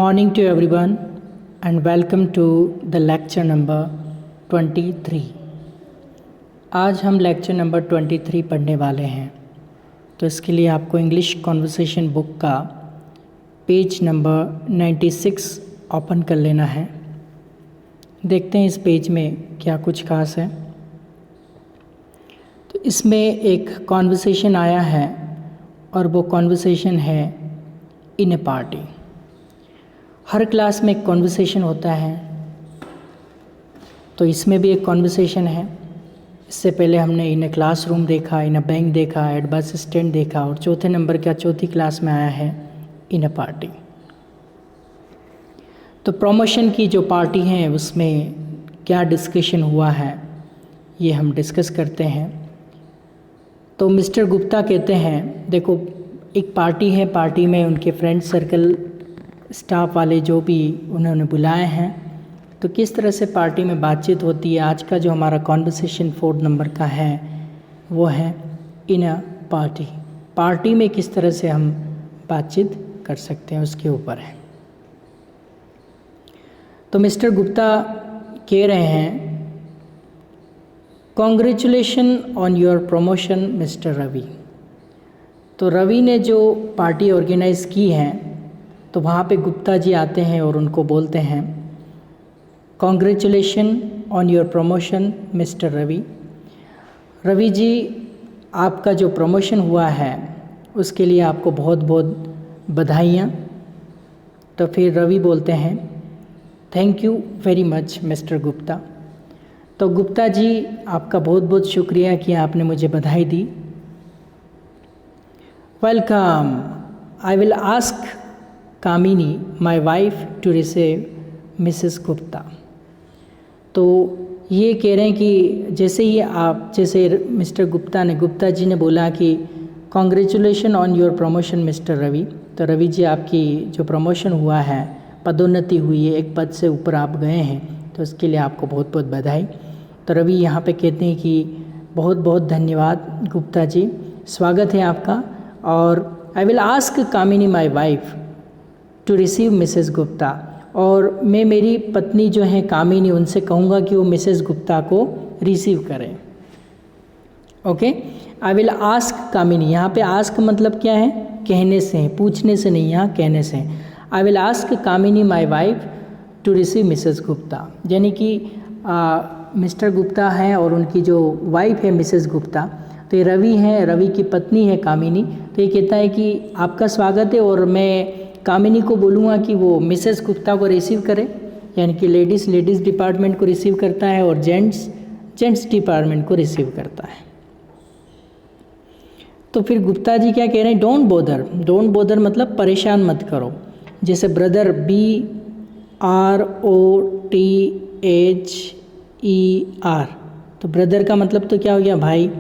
Morning to everyone and welcome to the lecture number 23। आज हम lecture number 23 पढ़ने वाले हैं। तो इसके लिए आपको इंग्लिश कॉन्वर्सेशन बुक का पेज नंबर 96 ओपन कर लेना है। देखते हैं इस पेज में क्या कुछ खास है। तो इसमें एक कॉन्वर्सेशन आया है और वो कॉन्वर्सेशन है इन ए पार्टी। हर क्लास में एक कॉन्वर्सेशन होता है, तो इसमें भी एक कॉन्वर्सेशन है। इससे पहले हमने इन ए क्लासरूम देखा, इन ए बैंक देखा, एट बस स्टैंड देखा और चौथे नंबर का चौथी क्लास में आया है इन ए पार्टी। तो प्रमोशन की जो पार्टी है उसमें क्या डिस्कशन हुआ है ये हम डिस्कस करते हैं। तो मिस्टर गुप्ता कहते हैं, देखो एक पार्टी है, पार्टी में उनके फ्रेंड सर्कल स्टाफ वाले जो भी उन्होंने बुलाए हैं, तो किस तरह से पार्टी में बातचीत होती है। आज का जो हमारा कॉन्वर्सेशन 4 नंबर का है वो है इन अ पार्टी। पार्टी में किस तरह से हम बातचीत कर सकते हैं उसके ऊपर है। तो मिस्टर गुप्ता कह रहे हैं, congratulation on your promotion mister Ravi. तो रवि ने जो पार्टी ऑर्गेनाइज़ की है तो वहाँ पे गुप्ता जी आते हैं और उनको बोलते हैं, congratulation on your promotion mister Ravi. Ravi ji, आपका जो प्रमोशन हुआ है उसके लिए आपको बहुत बहुत बधाइयाँ। तो फिर रवि बोलते हैं, thank you very much mister Gupta. तो गुप्ता जी, आपका बहुत बहुत शुक्रिया कि आपने मुझे बधाई दी। Welcome, I will ask Kamini my wife to receive Mrs Gupta. तो ये कह रहे हैं कि जैसे मिस्टर गुप्ता जी ने बोला कि congratulation on your promotion mister Ravi. तो रवि जी, आपकी जो प्रमोशन हुआ है, पदोन्नति हुई है, एक पद से ऊपर आप गए हैं, तो उसके लिए आपको बहुत बहुत बधाई। तो रवि यहाँ पे कहते हैं कि बहुत बहुत धन्यवाद गुप्ता जी, स्वागत है आपका। और I will ask Kamini my wife to receive Mrs Gupta. और मैं मेरी पत्नी जो है कामिनी, उनसे कहूँगा कि वो मिसेस गुप्ता को रिसीव करें। ओके, आई विल आस्क कामिनी। यहाँ पे आस्क मतलब क्या है? कहने से, पूछने से नहीं, यहाँ कहने से। I will ask Kamini my wife to receive Mrs Gupta, यानी कि मिस्टर गुप्ता हैं और उनकी जो वाइफ है मिसेस गुप्ता, तो ये रवि हैं, रवि की पत्नी है कामिनी। तो ये कहता है कि आपका स्वागत है और मैं कामिनी को बोलूँगा कि वो मिसेस गुप्ता को रिसीव करे, यानी कि लेडीज़ डिपार्टमेंट को रिसीव करता है और जेंट्स डिपार्टमेंट को रिसीव करता है। तो फिर गुप्ता जी क्या कह रहे हैं, डोंट बोदर मतलब परेशान मत करो। जैसे ब्रदर BROTHER, तो ब्रदर का मतलब तो क्या हो गया, भाई,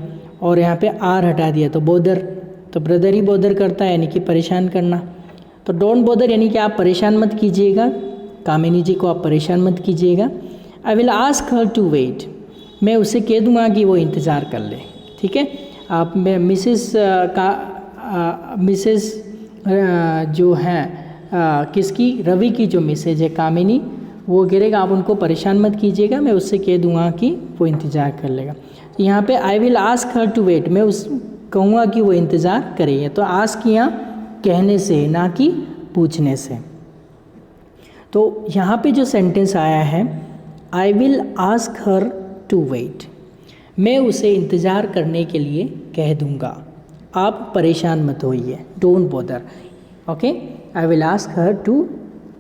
और यहाँ पे आर हटा दिया तो बोदर, तो ब्रदर ही बोदर करता है, यानी कि परेशान करना। तो डोंट बोदर यानी कि आप परेशान मत कीजिएगा, कामिनी जी को आप परेशान मत कीजिएगा। I will ask her to wait, मैं उसे कह दूँगा कि वो इंतज़ार कर ले, ठीक है। आप मिसेस जो हैं किसकी, रवि की जो मिसेज है कामिनी, वो गिरेगा, आप उनको परेशान मत कीजिएगा, मैं उससे कह दूँगा कि वो इंतज़ार कर लेगा। तो यहाँ पे I will ask her to wait, मैं कहूँगा कि वो इंतज़ार करें। तो आस्क यहाँ कहने से, ना कि पूछने से। तो यहाँ पे जो सेंटेंस आया है, I will ask her to wait, मैं उसे इंतज़ार करने के लिए कह दूँगा, आप परेशान मत होइए, don't bother. Okay, I will ask her to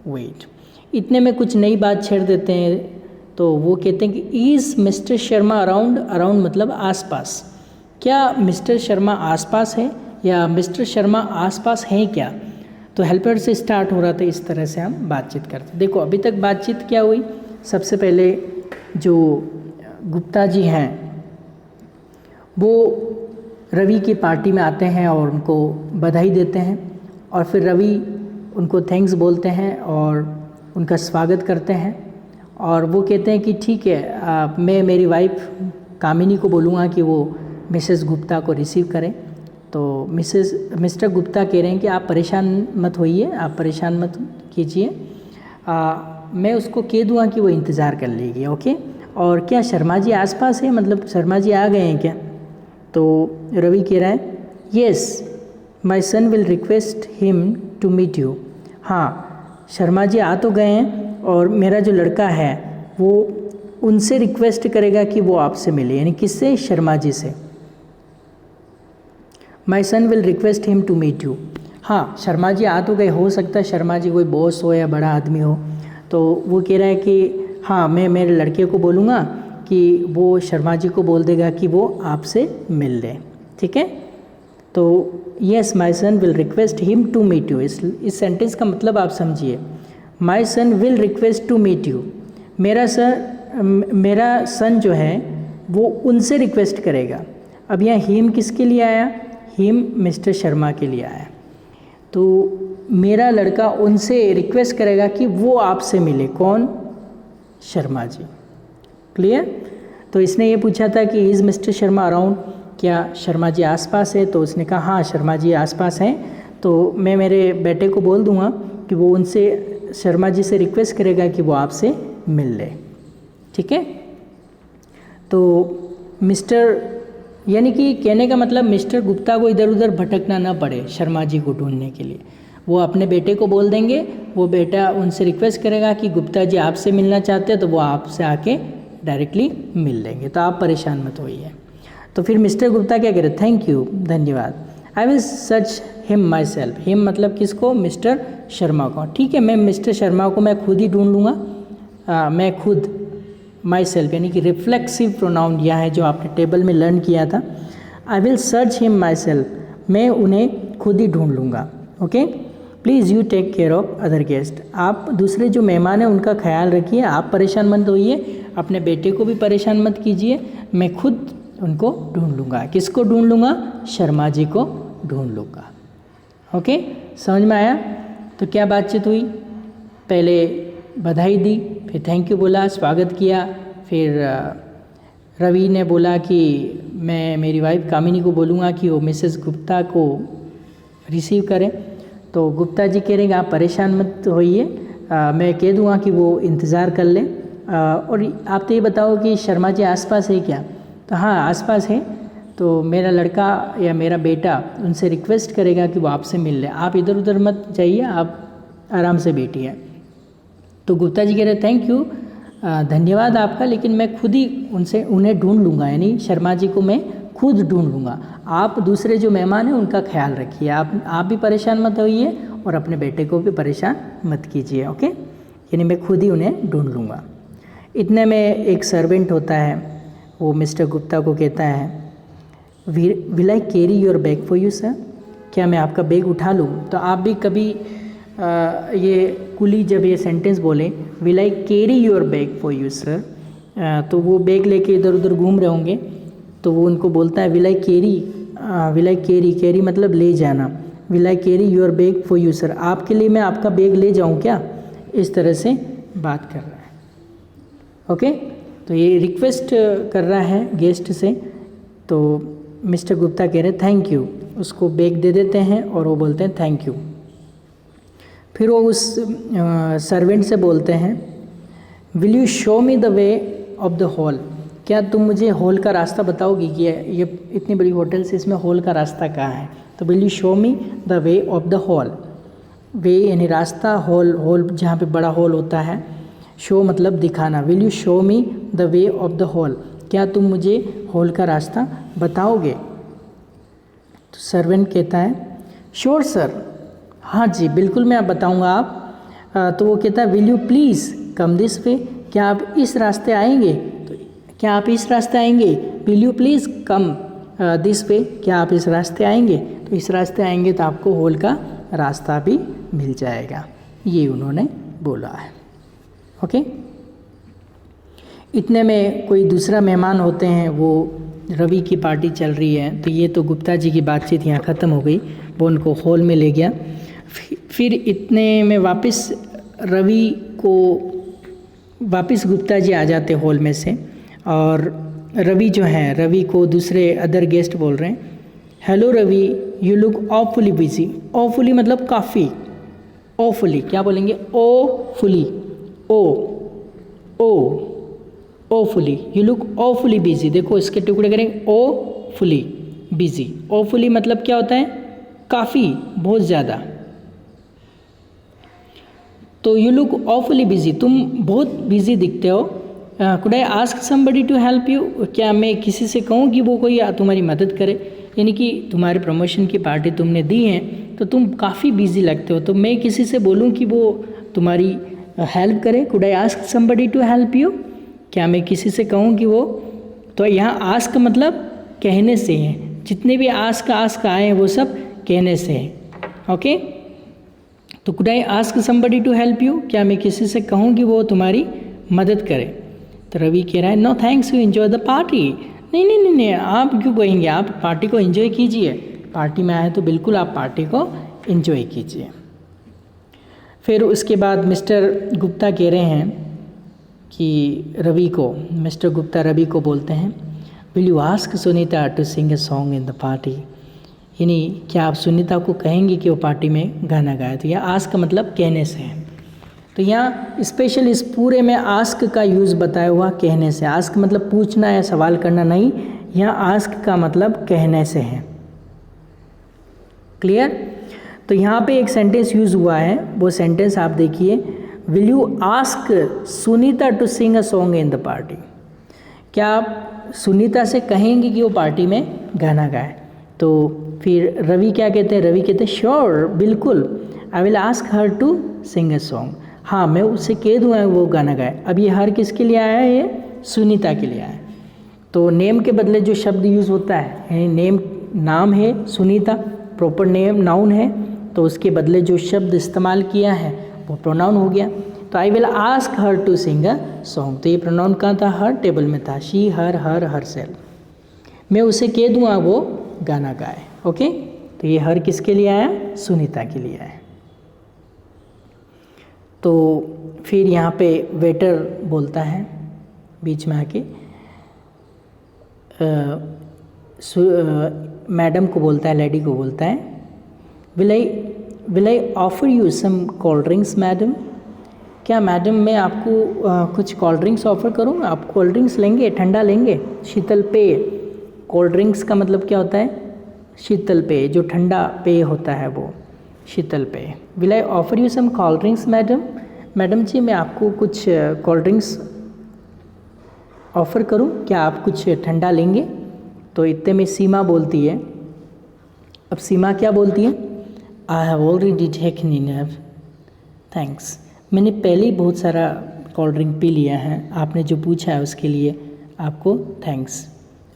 wait. इतने में कुछ नई बात छेड़ देते हैं। तो वो कहते हैं कि इज़ मिस्टर शर्मा अराउंड मतलब आसपास, क्या मिस्टर शर्मा आसपास है या मिस्टर शर्मा आसपास हैं क्या। तो हेल्पर से स्टार्ट हो रहा था, इस तरह से हम बातचीत करते। देखो अभी तक बातचीत क्या हुई, सबसे पहले जो गुप्ता जी हैं वो रवि की पार्टी में आते हैं और उनको बधाई देते हैं, और फिर रवि उनको थैंक्स बोलते हैं और उनका स्वागत करते हैं। और वो कहते हैं कि ठीक है, मैं मेरी वाइफ कामिनी को बोलूँगा कि वो मिसेस गुप्ता को रिसीव करें। तो मिस्टर गुप्ता कह रहे हैं कि आप परेशान मत होइए, आप परेशान मत कीजिए, मैं उसको कह दूँगा कि वो इंतज़ार कर लेगी। ओके, और क्या शर्मा जी आसपास है, मतलब शर्मा जी आ गए हैं क्या? तो रवि कह रहा है yes my son will request him to meet you. हाँ, शर्मा जी आ तो गए हैं और मेरा जो लड़का है वो उनसे रिक्वेस्ट करेगा कि वो आपसे मिले, यानी किससे? शर्मा जी से। My son will request him to meet you. हाँ, शर्मा जी आ तो गए, हो सकता है शर्मा जी कोई बॉस हो या बड़ा आदमी हो, तो वो कह रहा है कि हाँ, मैं मेरे लड़के को बोलूँगा कि वो शर्मा जी को बोल देगा कि वो आपसे मिल ले। ठीक है, तो yes my son will request him to meet you, इस सेंटेंस का मतलब आप समझिए। My son will request to meet you, मेरा सन जो है वो उनसे रिक्वेस्ट करेगा। अब यहाँ हिम किसके लिए आया? हिम मिस्टर शर्मा के लिए आया। तो मेरा लड़का उनसे रिक्वेस्ट करेगा कि वो आपसे मिले। कौन? शर्मा जी। क्लियर? तो इसने ये पूछा था कि इज़ मिस्टर शर्मा अराउंड, क्या शर्मा जी आसपास है? तो उसने कहा हाँ, शर्मा जी आसपास हैं। तो मैं मेरे बेटे को बोल दूँगा कि वो उनसे, शर्मा जी से रिक्वेस्ट करेगा कि वो आपसे मिल ले। ठीक है, तो मिस्टर, यानी कि कहने का मतलब मिस्टर गुप्ता को इधर उधर भटकना ना पड़े शर्मा जी को ढूंढने के लिए। वो अपने बेटे को बोल देंगे, वो बेटा उनसे रिक्वेस्ट करेगा कि गुप्ता जी आपसे मिलना चाहते हैं, तो वो आपसे आके डायरेक्टली मिल लेंगे, तो आप परेशान मत होइए। तो फिर मिस्टर गुप्ता क्या कह रहे? थैंक यू, धन्यवाद। आई will search him my self. Him मतलब किसको? मिस्टर शर्मा को। ठीक है, मैं मिस्टर शर्मा को मैं खुद ही ढूंढ लूँगा। मैं खुद, माई सेल्फ यानी कि रिफ्लेक्सिव प्रोनाउन दिया है जो आपने टेबल में लर्न किया था। I will search him myself, मैं उन्हें खुद ही ढूंढ लूँगा। Okay, please you take care of other guest, आप दूसरे जो मेहमान हैं उनका ख्याल रखिए, आप परेशान मत होइए, अपने बेटे को भी परेशान मत कीजिए, मैं खुद उनको ढूंढ लूँगा। किसको ढूंढ लूँगा? शर्मा जी को ढूंढ लूँगा। ओके, समझ में आया? तो क्या बातचीत हुई? पहले बधाई दी, फिर थैंक यू बोला, स्वागत किया, फिर रवि ने बोला कि मैं मेरी वाइफ कामिनी को बोलूँगा कि वो मिसेस गुप्ता को रिसीव करें। तो गुप्ता जी कह रहे हैं आप परेशान मत होइए, मैं कह दूँगा कि वो इंतज़ार कर लें। और आप तो ये बताओ कि शर्मा जी आसपास है क्या? तो हाँ, आसपास है, तो मेरा लड़का या मेरा बेटा उनसे रिक्वेस्ट करेगा कि वो आपसे मिल ले, आप इधर उधर मत जाइए, आप आराम से बैठिए। तो गुप्ता जी कह रहे थैंक यू, धन्यवाद आपका, लेकिन मैं खुद ही उन्हें ढूंढ लूँगा, यानी शर्मा जी को मैं खुद ढूंढ लूँगा। आप दूसरे जो मेहमान हैं उनका ख्याल रखिए, आप भी परेशान मत होइए और अपने बेटे को भी परेशान मत कीजिए। ओके, यानी मैं खुद ही उन्हें ढूंढ लूँगा। इतने में एक सर्वेंट होता है, वो मिस्टर गुप्ता को कहता है will I carry your bag for you sir, क्या मैं आपका बैग उठा लूँ? तो आप भी कभी ये कुली जब ये सेंटेंस बोले will I carry your bag for you sir, तो वो बैग लेके इधर उधर घूम रहे होंगे, तो वो उनको बोलता है विल आई कैरी मतलब ले जाना, will I carry your bag for you sir, आपके लिए मैं आपका बैग ले जाऊँ क्या? इस तरह से बात कर रहा है। ओके, तो ये रिक्वेस्ट कर रहा है गेस्ट से। तो मिस्टर गुप्ता कह रहे थैंक यू, उसको बैग दे देते हैं और वो बोलते हैं थैंक यू। फिर वो उस सर्वेंट से बोलते हैं will you show me the way of the hall, क्या तुम मुझे हॉल का रास्ता बताओगी कि ये इतनी बड़ी होटल से इसमें हॉल का रास्ता कहाँ है? तो will you show me the way of the hall, way यानी रास्ता, हॉल जहाँ पे बड़ा हॉल होता है, शो मतलब दिखाना, will you show me the way of the hall, क्या तुम मुझे हॉल का रास्ता बताओगे? तो सर्वेंट कहता है श्योर सर, हाँ जी बिल्कुल मैं आप बताऊँगा आप। तो वो कहता है will you please come this way, क्या आप इस रास्ते आएंगे? तो क्या आप इस रास्ते आएंगे? Will you please come this way, क्या आप इस रास्ते आएंगे? तो इस रास्ते आएंगे तो आपको हॉल का रास्ता भी मिल जाएगा, ये उन्होंने बोला है। ओके, इतने में कोई दूसरा मेहमान होते हैं, वो रवि की पार्टी चल रही है, तो ये तो गुप्ता जी की बातचीत यहाँ ख़त्म हो गई, वो उनको हॉल में ले गया। फिर इतने में वापस रवि को वापस गुप्ता जी आ जाते हॉल में से, और रवि जो है, रवि को दूसरे अदर गेस्ट बोल रहे हैं hello Ravi you look awfully busy, awfully मतलब काफ़ी, ऑफुली क्या बोलेंगे? Awfully o o awfully, you look awfully busy. देखो इसके टुकड़े करेंगे, ओफुली बिजी। ओफुली मतलब क्या होता है? काफ़ी, बहुत ज़्यादा। तो यू लुक ऑफुली बिजी, तुम बहुत बिजी दिखते हो। Could I ask somebody to help you, क्या मैं किसी से कहूँ कि वो कोई तुम्हारी मदद करे? यानी कि तुम्हारे प्रमोशन की पार्टी तुमने दी है तो तुम काफ़ी बिजी लगते हो, तो मैं किसी से बोलूँ कि वो तुम्हारी हेल्प करे? Could I ask somebody to help you, क्या मैं किसी से कहूँ कि वो? तो यहाँ आस्क मतलब कहने से है, जितने भी आस्क आए हैं वो सब कहने से है। ओके, तो could I ask somebody to help you, क्या मैं किसी से कहूँ कि वो तुम्हारी मदद करे? तो रवि कह रहा है no thanks, you enjoy the party. नहीं नहीं नहीं नहीं, आप क्यों कहेंगे, आप पार्टी को एंजॉय कीजिए, पार्टी में आए तो बिल्कुल आप पार्टी को एंजॉय कीजिए। फिर उसके बाद मिस्टर गुप्ता कह रहे हैं कि रवि को, मिस्टर गुप्ता रवि को बोलते हैं will you ask Sunita to sing a song in the party, यानी क्या आप सुनीता को कहेंगे कि वो पार्टी में गाना गाए? तो यह आस्क मतलब कहने से है। तो यहाँ स्पेशल इस पूरे में आस्क का यूज़ बताया हुआ कहने से। आस्क मतलब पूछना या सवाल करना नहीं, यहाँ आस्क का मतलब कहने से है। क्लियर? तो यहाँ पे एक सेंटेंस यूज़ हुआ है, वो सेंटेंस आप देखिए, will you ask Sunita to sing a song in the party, क्या आप सुनीता से कहेंगे कि वो पार्टी में गाना गाए? तो फिर रवि क्या कहते हैं? रवि कहते हैं श्योर, बिल्कुल, I will ask her to sing a song, हाँ मैं उससे कह दूँगा वो गाना गाए। अब ये हर किसके लिए आया है? ये सुनीता के लिए आया है। तो नेम के बदले जो शब्द यूज़ होता है, नेम नाम है सुनीता, प्रॉपर नेम नाउन है, तो उसके बदले जो शब्द इस्तेमाल किया है वो प्रोनाउन हो गया। तो I will ask her to sing a song, तो ये प्रोनाउन कहाँ था? हर टेबल में था, she her her her cell. मैं उसे कह दूँगा वो गाना गाए। ओके, तो ये हर किसके लिए आया? सुनीता के लिए आया। तो फिर यहाँ पे वेटर बोलता है बीच में आके, मैडम को बोलता है, लेडी को बोलता है will I offer you some cold drinks madam, क्या मैडम मैं आपको कुछ कोल्ड ड्रिंक्स ऑफ़र करूँ? आप कोल्ड ड्रिंक्स लेंगे, ठंडा लेंगे? शीतल पेय, कोल्ड ड्रिंक्स का मतलब क्या होता है? शीतल पेय, जो ठंडा पेय होता है वो शीतल पेय। Will I offer you some cold drinks madam, madam ji मैं आपको कुछ कोल्ड ड्रिंक्स ऑफ़र करूं, क्या आप कुछ ठंडा लेंगे? तो इतने में सीमा बोलती है, अब सीमा क्या बोलती है? आई have already taken enough thanks, मैंने पहले ही बहुत सारा कोल्ड ड्रिंक पी लिया है, आपने जो पूछा है उसके लिए आपको thanks.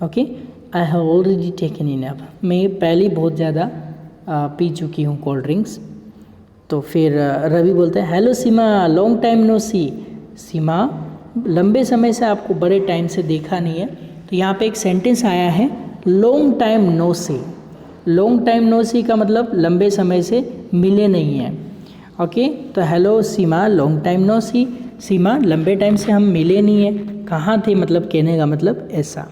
Okay, I have already taken enough, मैं पहले ही बहुत ज़्यादा पी चुकी हूँ कोल्ड ड्रिंक्स। तो फिर रवि बोलता है हेलो सीमा, लॉन्ग टाइम नो सी, सीमा लंबे समय से आपको बड़े टाइम से देखा नहीं है। तो यहाँ पे एक सेंटेंस आया है लॉन्ग टाइम नो सी, लॉन्ग टाइम नो सी का मतलब लंबे समय से मिले नहीं हैं। ओके, तो हेलो सीमा लॉन्ग टाइम नो सी, सीमा लंबे टाइम से हम मिले नहीं हैं, कहाँ थे, मतलब कहने का मतलब ऐसा।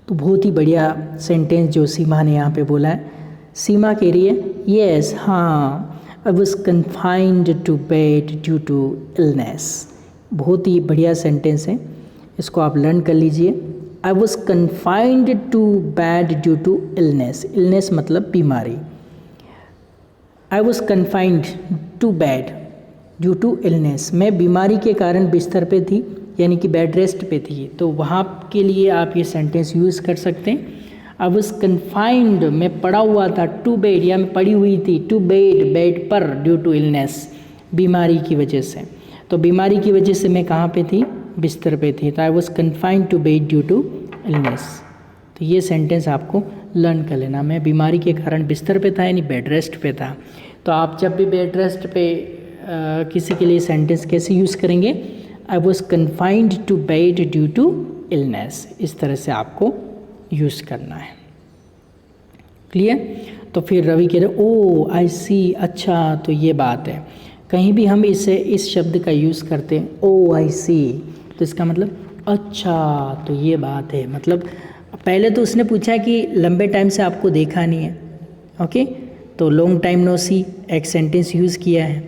तो बहुत ही बढ़िया सेंटेंस जो सीमा ने यहाँ पे बोला है। सीमा कह रही है येस, हाँ, I was confined to bed due to illness. बहुत ही बढ़िया सेंटेंस है, इसको आप लर्न कर लीजिए। I was confined to bed due to illness, illness मतलब बीमारी। I was confined to bed due to illness, मैं बीमारी के कारण बिस्तर पे थी, यानी कि बेड रेस्ट पे थी, तो वहाँ के लिए आप ये सेंटेंस यूज़ कर सकते हैं। आई वॉज कन्फाइंड, मैं पड़ा हुआ था, टू बेड या मैं पड़ी हुई थी, टू बेड बेड पर, ड्यू टू इलनेस बीमारी की वजह से। तो बीमारी की वजह से मैं कहाँ पे थी? बिस्तर पे थी। तो I was confined to bed due to illness. तो ये सेंटेंस आपको लर्न कर लेना, मैं बीमारी के कारण बिस्तर पे था, यानी बेड रेस्ट पे था। तो आप जब भी बेड रेस्ट पे किसी के लिए सेंटेंस कैसे यूज़ करेंगे? I was confined to bed due to illness, इस तरह से आपको यूज़ करना है। क्लियर? तो फिर रवि कह रहे ओ आई सी, अच्छा तो ये बात है। कहीं भी हम इस शब्द का यूज़ करते हैं ओ आई सी, तो इसका मतलब अच्छा तो ये बात है। मतलब पहले तो उसने पूछा कि लंबे टाइम से आपको देखा नहीं है, ओके, तो लॉन्ग टाइम नो सी एक सेंटेंस यूज़ किया है,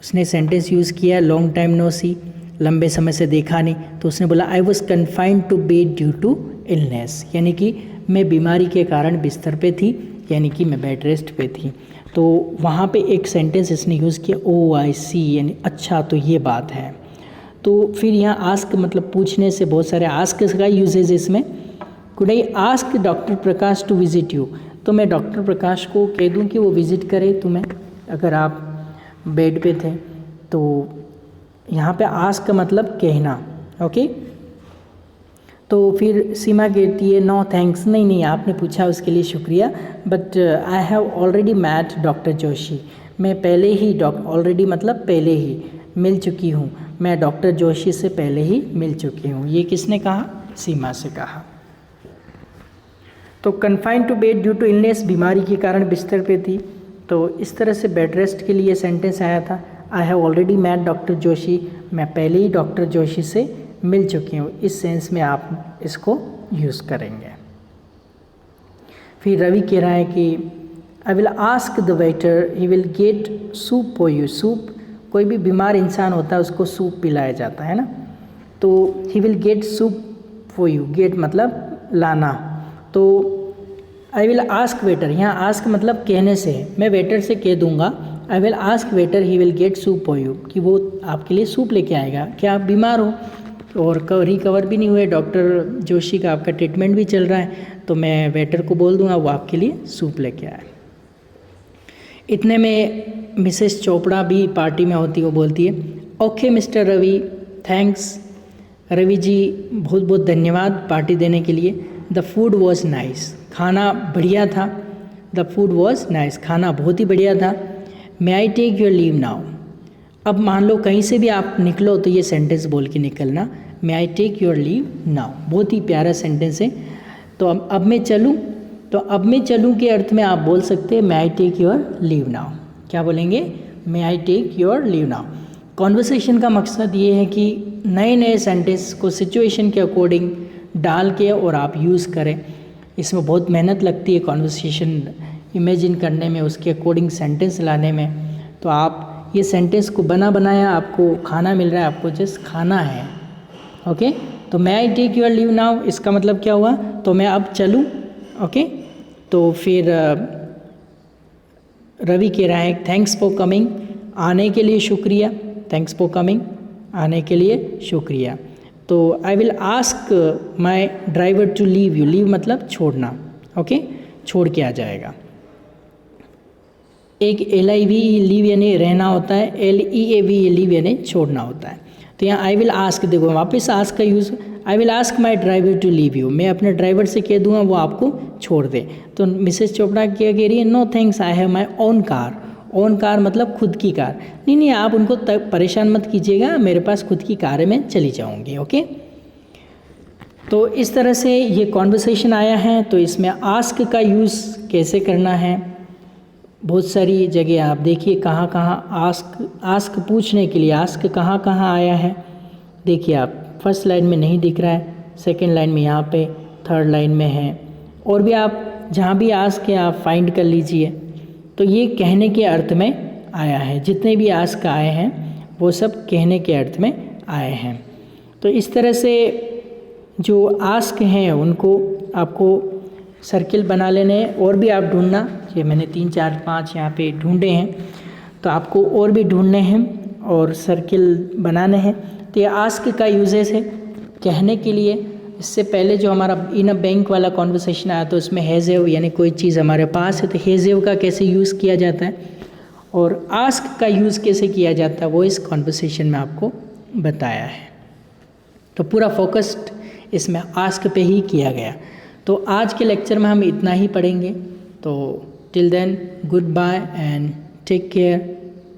उसने सेंटेंस यूज़ किया लॉन्ग टाइम नो सी, लंबे समय से देखा नहीं, तो उसने बोला I was confined to bed due to illness, यानी कि मैं बीमारी के कारण बिस्तर पे थी, यानी कि मैं बेड रेस्ट पे थी। तो वहाँ पे एक सेंटेंस इसने यूज़ किया ओ आई सी, यानी अच्छा तो ये बात है। तो फिर यहाँ आस्क मतलब पूछने से, बहुत सारे आस्क का यूजेज इसमें। Could I ask doctor Prakash to visit you, तो मैं डॉक्टर प्रकाश को कह दूँ कि वो विज़िट करे तुम्हें अगर आप बेड पे थे। तो यहाँ पे आस्क का मतलब कहना, ओके। तो फिर सीमा कहती है नो थैंक्स, नहीं आपने पूछा उसके लिए शुक्रिया, but I have already met doctor Joshi, मैं पहले ही ऑलरेडी मतलब पहले ही मिल चुकी हूँ, मैं डॉक्टर जोशी से पहले ही मिल चुकी हूँ। ये किसने कहा? सीमा से कहा। तो confined to bed due to illness, बीमारी के कारण बिस्तर पे थी। तो इस तरह से बेड रेस्ट के लिए सेंटेंस आया था I have already met doctor Joshi, मैं पहले ही डॉक्टर जोशी से मिल चुकी हूँ, इस सेंस में आप इसको यूज़ करेंगे। फिर रवि कह रहा है कि आई will ask the waiter he will get soup for you, soup कोई भी बीमार इंसान होता है उसको सूप पिलाया जाता है ना, तो he will get soup for you, get मतलब लाना। तो आई विल आस्क वेटर, यहाँ आस्क मतलब कहने से है, मैं वेटर से कह दूंगा I will ask waiter he will get soup for you, कि वो आपके लिए सूप लेके आएगा, क्या आप बीमार हो और रिकवर भी नहीं हुए, डॉक्टर जोशी का आपका ट्रीटमेंट भी चल रहा है, तो मैं वेटर को बोल दूंगा वो आपके लिए सूप लेके आए। इतने में मिसेस चोपड़ा भी पार्टी में होती, वो बोलती है okay mister Ravi thanks, Ravi ji बहुत बहुत धन्यवाद पार्टी देने के लिए। द फूड वॉज नाइस, खाना बढ़िया था। द फूड वॉज नाइस, खाना बहुत ही बढ़िया था। May I take your leave now, अब मान लो कहीं से भी आप निकलो तो ये सेंटेंस बोल के निकलना, may I take your leave now, बहुत ही प्यारा सेंटेंस है। तो अब मैं चलूँ, तो अब मैं चलूँ के अर्थ में आप बोल सकते हैं may I take your leave now, क्या बोलेंगे? May I take your leave now. Conversation का मकसद ये है कि नए नए सेंटेंस को सिचुएशन के अकॉर्डिंग डाल के और आप यूज़ करें। इसमें बहुत मेहनत लगती है कॉन्वर्सेशन इमेजिन करने में, उसके अकॉर्डिंग सेंटेंस लाने में। तो आप ये सेंटेंस को बनाया आपको खाना मिल रहा है, आपको जस्ट खाना है, ओके। तो may I take your leave now, इसका मतलब क्या हुआ? तो मैं अब चलूँ, ओके। तो फिर रवि कह रहा है थैंक्स फॉर कमिंग, आने के लिए शुक्रिया, थैंक्स फॉर कमिंग, आने के लिए शुक्रिया। तो I will ask my driver to leave you, leave मतलब छोड़ना, ओके, छोड़ के आ जाएगा। एक LIV लीव यानी रहना होता है, LEAV लीव यानी छोड़ना होता है। तो यहाँ आई विल आस्क, देखो वापस आस्क का use, I will ask my driver to leave you, मैं अपने ड्राइवर से कह दूंगा वो आपको छोड़ दे। तो मिसेस चोपड़ा क्या कह रही है? No thanks I have my own car, own car मतलब खुद की कार। नहीं आप उनको परेशान मत कीजिएगा, मेरे पास खुद की कार है, मैं चली जाऊँगी, ओके। तो इस तरह से ये कॉन्वर्सेशन आया है। तो इसमें आस्क का यूज़ कैसे करना है, बहुत सारी जगह आप देखिए कहाँ कहाँ आस्क पूछने के लिए आस्क कहाँ कहाँ आया है। देखिए आप फर्स्ट लाइन में नहीं दिख रहा है, सेकंड लाइन में यहाँ पे, थर्ड लाइन में है, और भी आप जहाँ भी आस्क है आप फाइंड कर लीजिए। तो ये कहने के अर्थ में आया है, जितने भी आस्क आए हैं वो सब कहने के अर्थ में आए हैं। तो इस तरह से जो आस्क हैं उनको आपको सर्किल बना लेने, और भी आप ढूंढना, ये मैंने 3 4 5 यहाँ पे ढूंढे हैं, तो आपको और भी ढूंढने हैं और सर्किल बनाने हैं। तो ये आस्क का यूजेस है कहने के लिए। इससे पहले जो हमारा इन अ बैंक वाला कॉन्वर्सेशन आया तो उसमें हैज़ यानी कोई चीज़ हमारे पास है तो हैज़ का कैसे यूज़ किया जाता है और आस्क का यूज़ कैसे किया जाता है वो इस कॉन्वर्सेशन में आपको बताया है। तो पूरा फोकस्ड इसमें आस्क पे ही किया गया। तो आज के लेक्चर में हम इतना ही पढ़ेंगे। तो till then goodbye and take care.